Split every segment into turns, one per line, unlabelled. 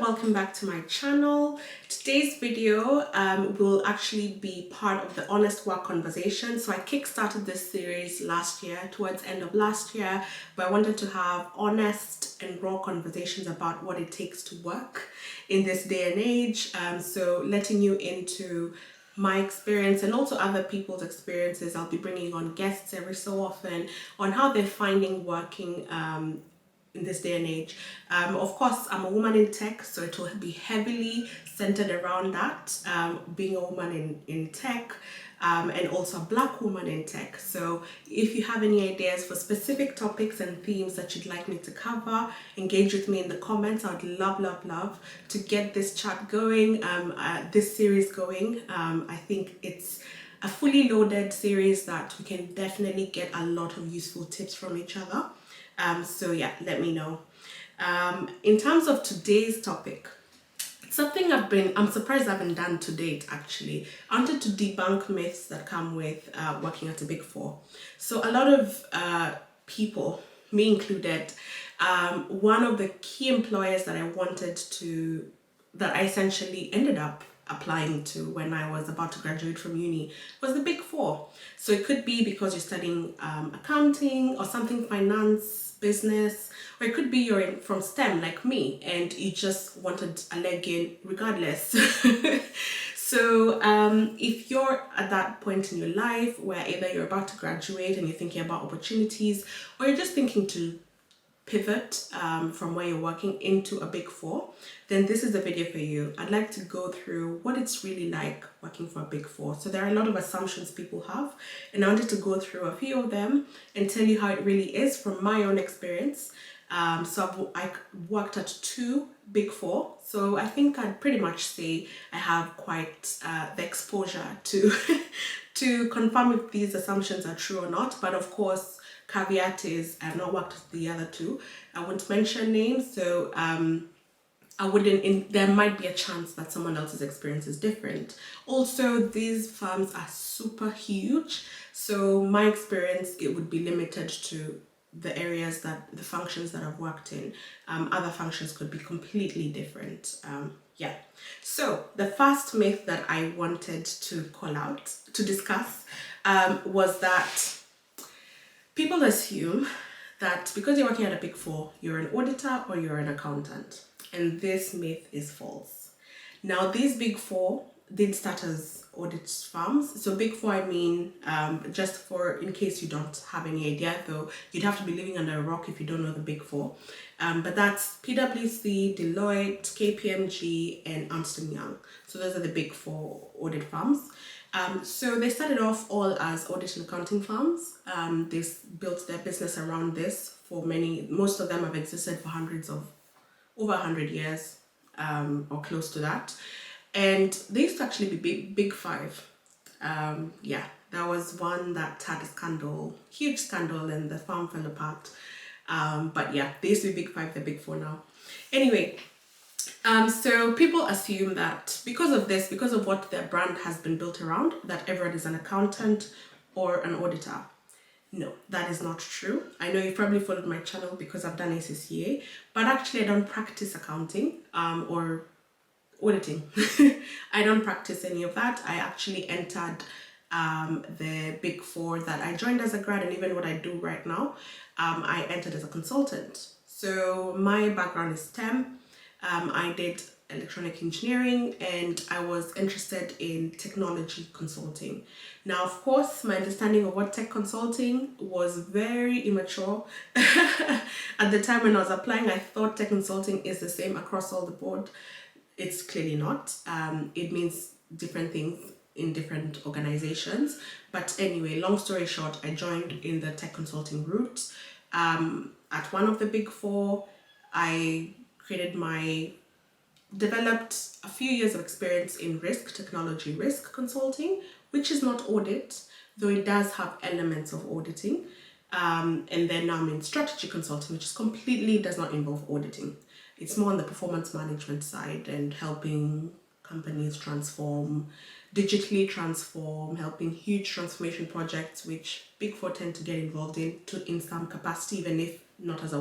welcome back to my channel. Today's video will actually be part of the honest work conversation. So I kickstarted this series last year, towards the end of last year, but I wanted to have honest and raw conversations about what it takes to work in this day and age. So letting you into my experience and also other people's experiences. I'll be bringing on guests every so often on how they're finding working in this day and age. Of course, I'm a woman in tech, so it will be heavily centered around that, being a woman in tech, and also a Black woman in tech. So if you have any ideas for specific topics and themes that you'd like me to cover, engage with me in the comments. I'd love to get this chat going, this series going. I think it's a fully loaded series that we can definitely get a lot of useful tips from each other. So yeah, let me know. In terms of today's topic, something I'm surprised I haven't done to date actually. I wanted to debunk myths that come with working at a Big Four. So a lot of people, me included, one of the key employers that I essentially ended up applying to when I was about to graduate from uni was the Big Four. So it could be because you're studying accounting or something finance, business, or it could be you're from STEM like me and you just wanted a leg in regardless. So if you're at that point in your life where either you're about to graduate and you're thinking about opportunities, or you're just thinking to pivot from where you're working into a Big Four, then this is the video for you. I'd like to go through what it's really like working for a Big Four. So there are a lot of assumptions people have, and I wanted to go through a few of them and tell you how it really is from my own experience. So I worked at 2 Big Four, so I think I'd pretty much say I have quite the exposure to to confirm if these assumptions are true or not. But of course, caveat is I've not worked with the other 2. I won't mention names, so there might be a chance that someone else's experience is different. Also, these firms are super huge, so my experience, it would be limited to the areas the functions that I've worked in. Other functions could be completely different. Yeah. So the first myth that I wanted to call out, to discuss, was that people assume that because you're working at a Big Four, you're an auditor or you're an accountant. And this myth is false. Now, these Big Four did start as audit firms. So Big Four, I mean, just for in case you don't have any idea, though, you'd have to be living under a rock if you don't know the Big Four. But that's PwC, Deloitte, KPMG, and Ernst & Young. So those are the Big Four audit firms. So they started off all as audit and accounting firms. They built their business around this most of them have existed for over 100 years, or close to that. And they used to actually be big five. Yeah, that was one that had a huge scandal, and the firm fell apart. But yeah, they used to be Big Five, they're Big Four now. Anyway, so people assume that because of what their brand has been built around, that everyone is an accountant or an auditor. No, that is not true. I know you probably followed my channel because I've done ACCA, but actually I don't practice accounting or auditing. I don't practice any of that. I actually entered the Big Four that I joined as a grad, and even what I do right now, I entered as a consultant. So my background is STEM. I did electronic engineering, and I was interested in technology consulting. Now, of course, my understanding of what tech consulting was very immature. At the time when I was applying, I thought tech consulting is the same across all the board. It's clearly not. It means different things in different organizations. But anyway, long story short, I joined in the tech consulting route. At one of the Big Four, I developed a few years of experience in technology risk consulting, which is not audit, though it does have elements of auditing. And then now I'm in strategy consulting, which completely does not involve auditing. It's more on the performance management side and helping companies digitally transform, helping huge transformation projects, which Big Four tend to get involved in some capacity, even if not as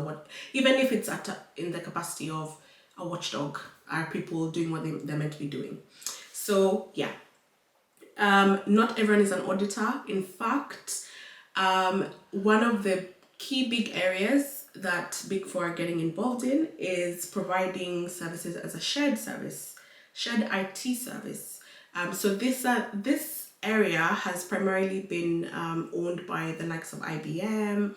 even if it's in the capacity of a watchdog are people doing what they're meant to be doing. So yeah, not everyone is an auditor. In fact, one of the key big areas that Big Four are getting involved in is providing services as a shared service, shared IT service. So this area has primarily been owned by the likes of IBM,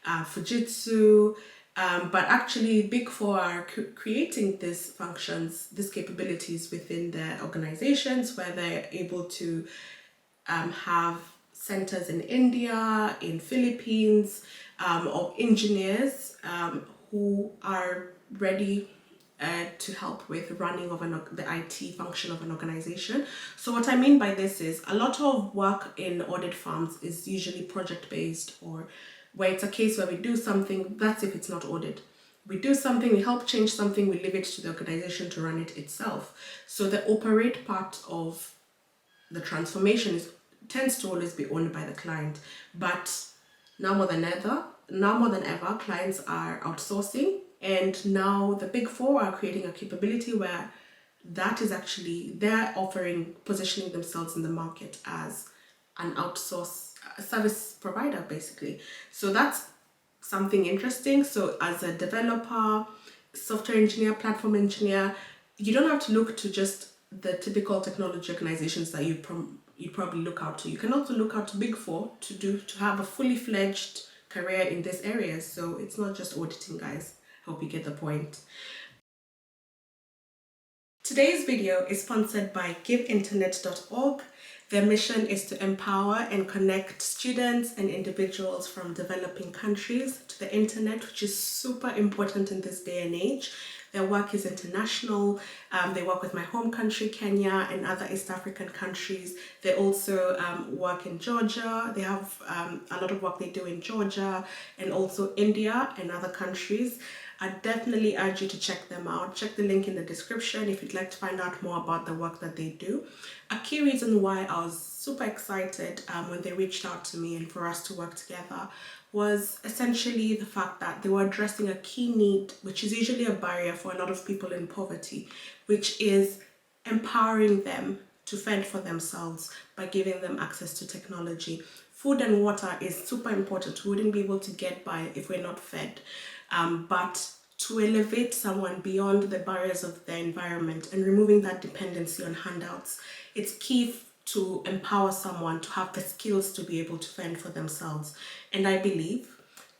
Fujitsu, but actually Big Four are creating these functions, these capabilities within their organizations where they're able to have centers in India, in Philippines, of engineers who are ready to help with running of the IT function of an organization. So what I mean by this is a lot of work in audit firms is usually project based, or where it's a case where we do something, that's if it's not audit. We do something, we help change something, we leave it to the organization to run it itself. So the operate part of the transformation tends to always be owned by the client. But now more than ever, clients are outsourcing, and now the Big Four are creating a capability where that is actually, they're positioning themselves in the market as an outsource service provider, basically. So that's something interesting. So as a developer, software engineer, platform engineer, you don't have to look to just the typical technology organizations that you probably look out to. You can also look out to Big Four to have a fully fledged career in this area. So it's not just auditing, guys. Hope you get the point. Today's video is sponsored by giveinternet.org. Their mission is to empower and connect students and individuals from developing countries to the internet, which is super important in this day and age. Their work is international. They work with my home country, Kenya, and other East African countries. They also work in Georgia. They have a lot of work they do in Georgia and also India and other countries. I definitely urge you to check them out. Check the link in the description if you'd like to find out more about the work that they do. A key reason why I was super excited when they reached out to me and for us to work together was essentially the fact that they were addressing a key need, which is usually a barrier for a lot of people in poverty, which is empowering them to fend for themselves by giving them access to technology. Food and water is super important. We wouldn't be able to get by if we're not fed. But to elevate someone beyond the barriers of their environment and removing that dependency on handouts, it's key to empower someone to have the skills to be able to fend for themselves. And I believe,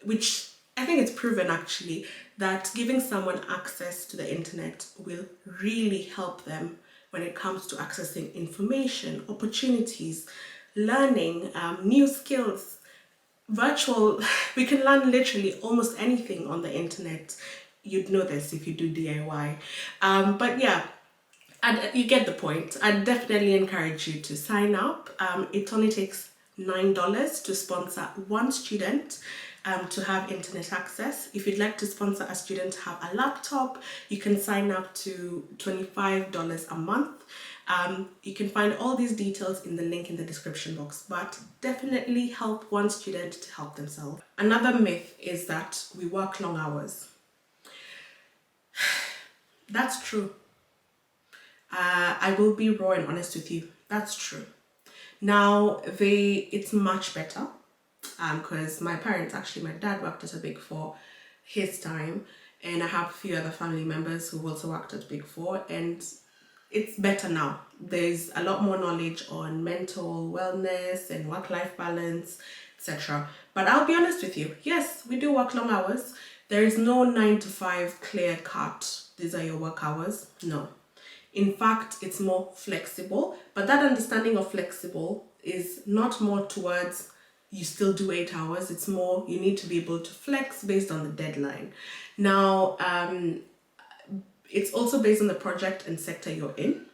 which I think it's proven actually, that giving someone access to the internet will really help them when it comes to accessing information, opportunities, learning, new skills, we can learn literally almost anything on the internet. You'd know this if you do DIY. But yeah, you get the point. I'd definitely encourage you to sign up. It only takes $9 to sponsor one student to have internet access. If you'd like to sponsor a student to have a laptop, you can sign up to $25 a month. You can find all these details in the link in the description box, but definitely help one student to help themselves. Another myth is that we work long hours. That's true. I will be raw and honest with you. That's true. Now, it's much better because my dad worked at a Big Four his time, and I have a few other family members who also worked at Big Four, and it's better now. There's a lot more knowledge on mental wellness and work-life balance, etc. But I'll be honest with you, yes, we do work long hours. There is no 9 to 5 clear cut, these are your work hours. No. In fact, it's more flexible, but that understanding of flexible is not more towards you still do 8 hours. It's more you need to be able to flex based on the deadline. Now, it's also based on the project and sector you're in.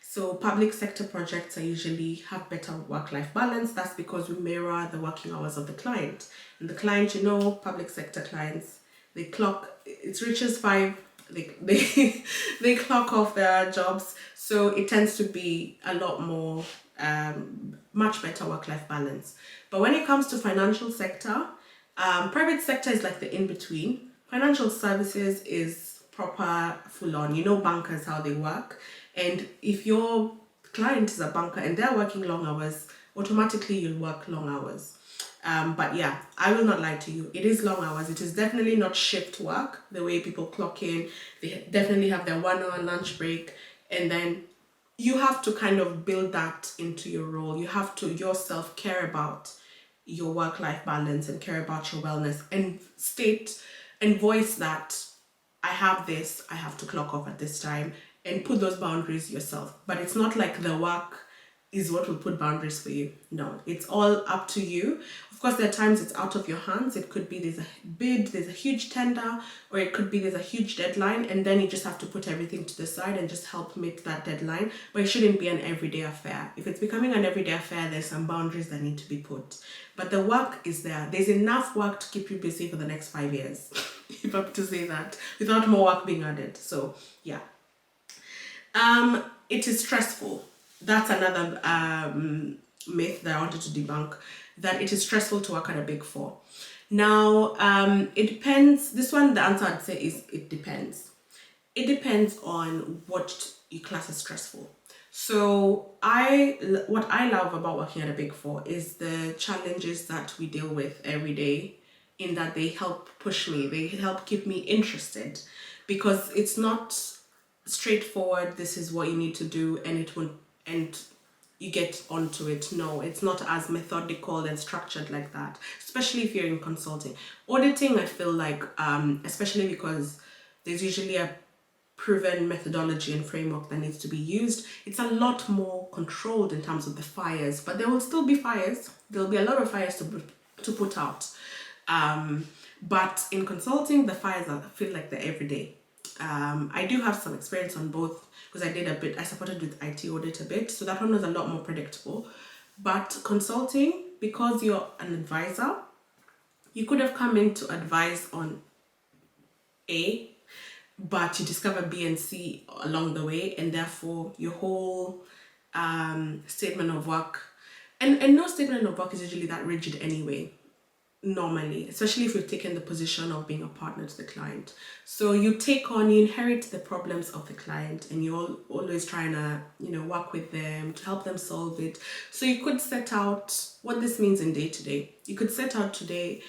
So public sector projects usually have better work-life balance. That's because we mirror the working hours of the client. And the client, public sector clients, it reaches 5, they clock off their jobs. So it tends to be a lot more, much better work-life balance. But when it comes to financial sector, private sector is like the in-between. Financial services is proper full on. You know bankers, how they work. And if your client is a banker and they're working long hours, automatically you'll work long hours. But yeah, I will not lie to you. It is long hours. It is definitely not shift work the way people clock in. They definitely have their 1 hour lunch break, and then you have to kind of build that into your role. You have to yourself care about your work-life balance and care about your wellness, and state and voice that I have this, I have to clock off at this time, and put those boundaries yourself. But it's not like the work is what will put boundaries for you. No, it's all up to you. Of course, there are times it's out of your hands. It could be there's a bid, there's a huge tender, or it could be there's a huge deadline, and then you just have to put everything to the side and just help meet that deadline. But it shouldn't be an everyday affair. If it's becoming an everyday affair, there's some boundaries that need to be put. But the work is there. There's enough work to keep you busy for the next 5 years, if I'm to say that, without more work being added. So yeah. It is stressful. That's another myth that I wanted to debunk, that it is stressful to work at a Big Four. Now, it depends. This one, the answer I'd say is it depends. It depends on what you class as stressful. So what I love about working at a Big Four is the challenges that we deal with every day, in that they help push me, they help keep me interested, because it's not straightforward, this is what you need to do and it will, and you get onto it. No, it's not as methodical and structured like that, especially if you're in consulting. Auditing, I feel like, especially because there's usually a proven methodology and framework that needs to be used, it's a lot more controlled in terms of the fires, but there will still be fires. There'll be a lot of fires to put out. But in consulting, the fires feel like they're every day. I do have some experience on both, because I supported with IT audit a bit, so that one was a lot more predictable. But consulting, because you're an advisor, you could have come in to advise on A, but you discover B and C along the way, and therefore your whole statement of work, and no statement of work is usually that rigid anyway, normally, especially if you've taken the position of being a partner to the client. So you inherit the problems of the client, and you're always trying to, work with them to help them solve it. So you could set out what this means in day to day. You could set out today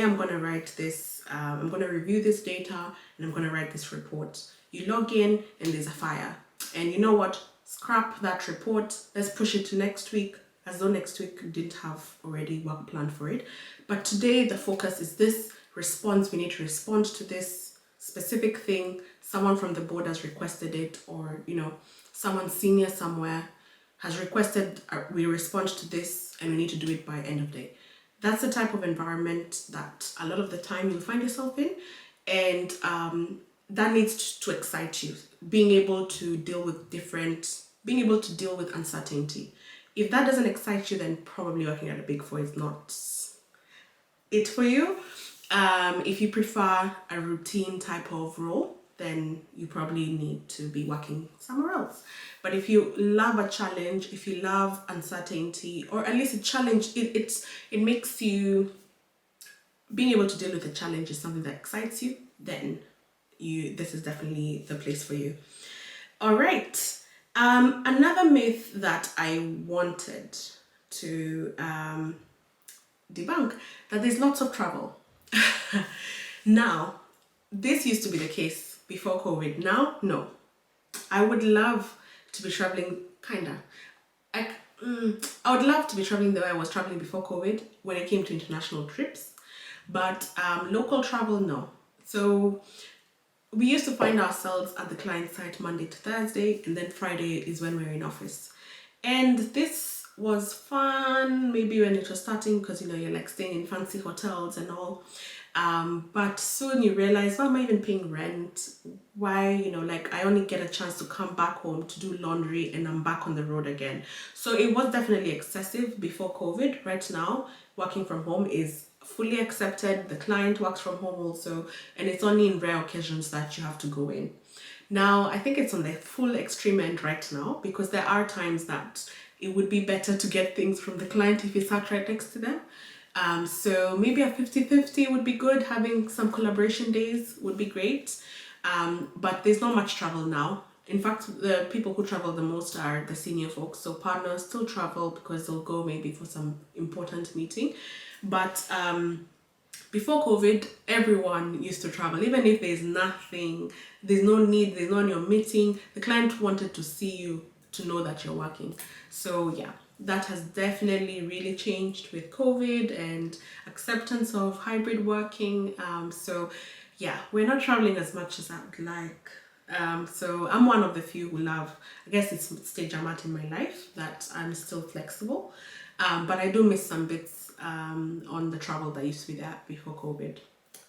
I'm going to write this, I'm going to review this data, and I'm going to write this report. You log in and there's a fire. And you know what? Scrap that report. Let's push it to next week, as though next week you didn't have already work planned for it. But today the focus is this response. We need to respond to this specific thing. Someone from the board has requested it, or someone senior somewhere has requested we respond to this, and we need to do it by end of day. That's the type of environment that a lot of the time you'll find yourself in, and that needs to excite you. Being able to deal with uncertainty. If that doesn't excite you, then probably working at a Big Four is not it for you. If you prefer a routine type of role, then you probably need to be working somewhere else. But if you love a challenge, if you love uncertainty, or at least a challenge, it makes you, being able to deal with a challenge is something that excites you, then this is definitely the place for you. All right. Another myth that I wanted to debunk, that there's lots of travel. Now, this used to be the case before COVID. Now, no. I would love to be traveling, I would love to be traveling the way I was traveling before COVID when it came to international trips. But local travel, no. So we used to find ourselves at the client site Monday to Thursday, and then Friday is when we're in office. And this was fun, maybe when it was starting, because you're like staying in fancy hotels and all. But soon you realize, why am I even paying rent? Why, I only get a chance to come back home to do laundry and I'm back on the road again. So it was definitely excessive before COVID. Right now, working from home is fully accepted. The client works from home also, and it's only in rare occasions that you have to go in. Now, I think it's on the full extreme end right now, because there are times that it would be better to get things from the client if you sat right next to them. So maybe a 50-50 would be good. Having some collaboration days would be great. But there's not much travel now. In fact, the people who travel the most are the senior folks. So partners still travel because they'll go maybe for some important meeting. But before COVID, everyone used to travel. Even if there's nothing, there's no need, there's no your meeting, the client wanted to see you to know that you're working. So yeah, that has definitely really changed with COVID and acceptance of hybrid working. So yeah, we're not traveling as much as I would like. So I'm one of the few who love, I guess it's stage I'm at in my life that I'm still flexible. But I do miss some bits on the travel that used to be there before COVID.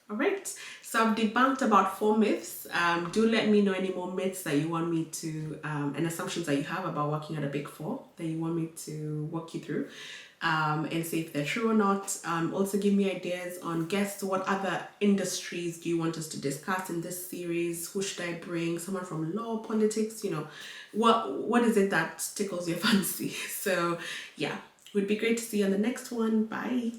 All right, so I've debunked about 4 myths. Do let me know any more myths that you want me to, and assumptions that you have about working at a big four that you want me to walk you through, and see if they're true or not. Also give me ideas on guests. What other industries do you want us to discuss in this series? Who should I bring? Someone from law, politics, you know, what is it that tickles your fancy? So yeah, would be great to see you on the next one. Bye.